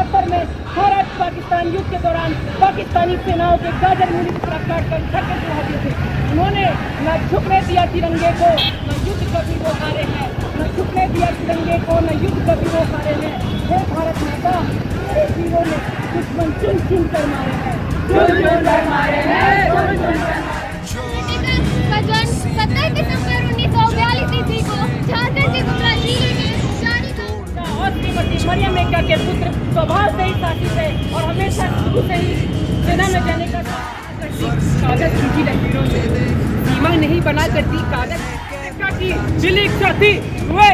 1971 में भारत पाकिस्तान युद्ध के दौरान पाकिस्तानी सेनाओं के गाजर मूली की तरह काट कर धक्के चढ़ा दिए थे। उन्होंने न झुकने दिया तिरंगे को, न युद्ध कभी वो हारे हैं, न झुकने दिया तिरंगे को, न युद्ध कभी वो हारे हैं। हे भारत माता, तेरे वीरों ने दुश्मन चुन चुन कर मारे हैं, चुन चुन कर मारे हैं, चुन चुन कर। का जन्म 17 दिसंबर 1942 ईस्वी को झारखंड के गुमला जिले में जारी था। और श्रीमती मरियम एक्का के पुत्र स्वभाव से ही साथी थे और हमेशा शुरू से ही सेना में जाने का कागज खींची लकीरों से सीमा नहीं बना करती कागज एक्का की दिली इच्छा थी वे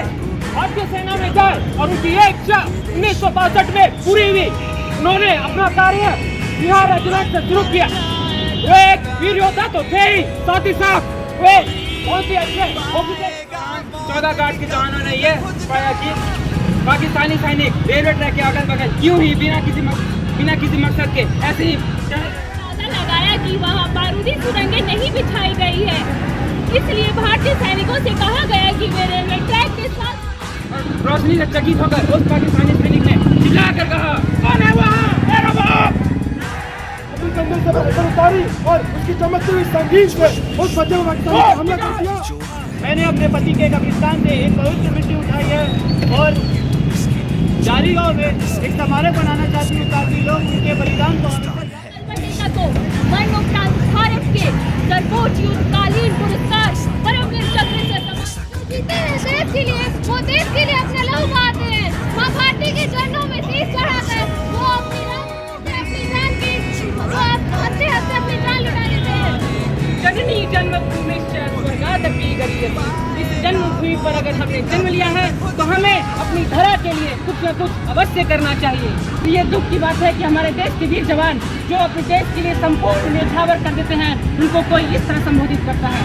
भारतीय सेना में जाए और उनकी ये इच्छा 1962 में पूरी हुई। उन्होंने अपना कार्य बिहार रेजिमेंट से शुरू किया। वे एक वीर योद्धा तो थे ही, साथ ही साथ वे बहुत ही अच्छे ऑफिसर। 14 गार्ड के जवानों ने यह पाया कि पाकिस्तानी सैनिक रेलवे ट्रैक के अगल बगल क्यों ही बिना किसी मकसद के ऐसे ही लगाया कि वहाँ बारूदी सुरंगें नहीं बिछाई गई है, इसलिए भारतीय सैनिकों से कहा गया कि वे रेलवे ट्रैक के साथ। रोशनी से चकित होकर उस पाकिस्तानी सैनिक ने चिल्लाकर कहा, कौन है वहाँ? मेरा बाप! जंगल से पत्थर उतारी और उसकी चमकती हुई संगीत से उस बच्चे को हमला कर दिया। मैंने अपने पति के कब्रिस्तान से एक पवित्र मिट्टी उठाई है और जारी गांव में एक समारोह बनाना चाहती हूँ ताकि लोग उनके बलिदान को मरणोपरांत भारत के सर्वोच्च युद्धकालीन पुरस्कार परमवीर चक्र से जीते हैं देश के लिए, वो देश के लिए अपना लहू बहाते हैं। मां भारती के चरणों में शीश चढ़ाकर वो अपनी जान की हंसते हंसते अपनी जान लुटा देते हैं। जननी जन्मभूमि स्वर्गादपि गरीयसी। इस जन्मभूमि पर अगर हमने जन्म लिया है तो हमें अपनी धरा के लिए कुछ न कुछ अवश्य करना चाहिए। ये दुख की बात है कि हमारे देश के वीर जवान जो अपने देश के लिए संपूर्ण न्यौछावर कर देते हैं, उनको कोई इस तरह संबोधित करता है।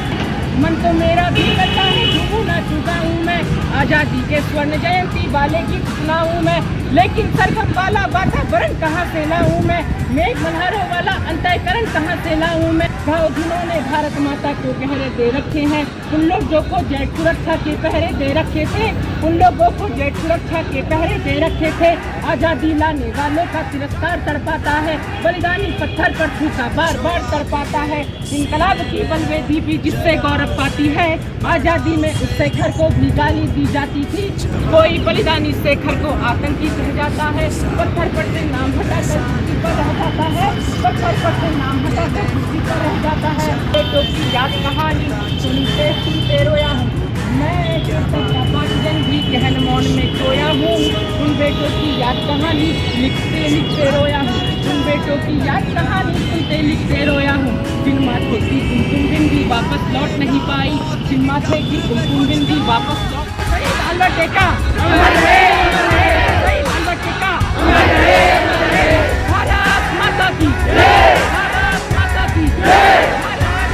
मन तो मेरा भी करता है झूठू ना चुका हूँ मैं, आजादी के स्वर्ण जयंती वाले की सुनाऊँ मैं, लेकिन सरगम वाला वातावरण कहाँ से लाऊँ मैं, मेघ मल्हारों वाला अंतःकरण कहाँ से लाऊँ मैं। भाव जिन्होंने भारत माता को पहरे दे रखे हैं, उन लोगों को जेट सुरक्षा के पहरे दे रखे थे, उन लोगों को जेट सुरक्षा के पहरे दे रखे थे। आजादी लाने वालों का तिरस्कार तड़पाता है, बलिदानी पत्थर पर थूका बार बार तड़पाता है। इनकलाब की बलवेदी भी जिससे गौरव पाती है, आजादी में उससे घर को भी गाली दी जाती थी। कोई बलिदानी से घर को आतंकी कह जाता है, पत्थर पर से नाम हटाकर किसी पर रह जाता है, पत्थर पर से नाम हटाकर किसी पर रह जाता है। बेटों की याद कहानी सुनते सुनते रोया हूँ मैं, पाकिस्तान भी गहन मौन में खोया हूँ। उन बेटों की याद कहानी लिखते लिखते रोया हूँ, उन बेटों की याद कहानी सुनते लिखते रोया हूँ। जिन माथे की कुमकुम बिंदी वापस लौट नहीं पाई, जिन माथे की कुमकुम बिंदी वापस लौट टेका भारत माता की, भारत माता की, भारत माता की।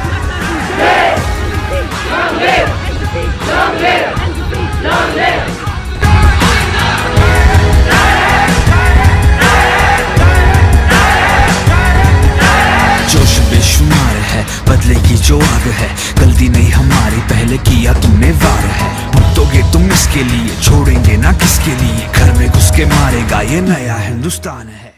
जोश बेशुमार है, बदले की जो आग है, गलती नहीं हमारी, पहले किया तुमने वार है। भुगतोगे तुम इसके लिए, छोड़ेंगे ना किसके लिए, घर में घुस के मारेगा ये नया हिंदुस्तान है।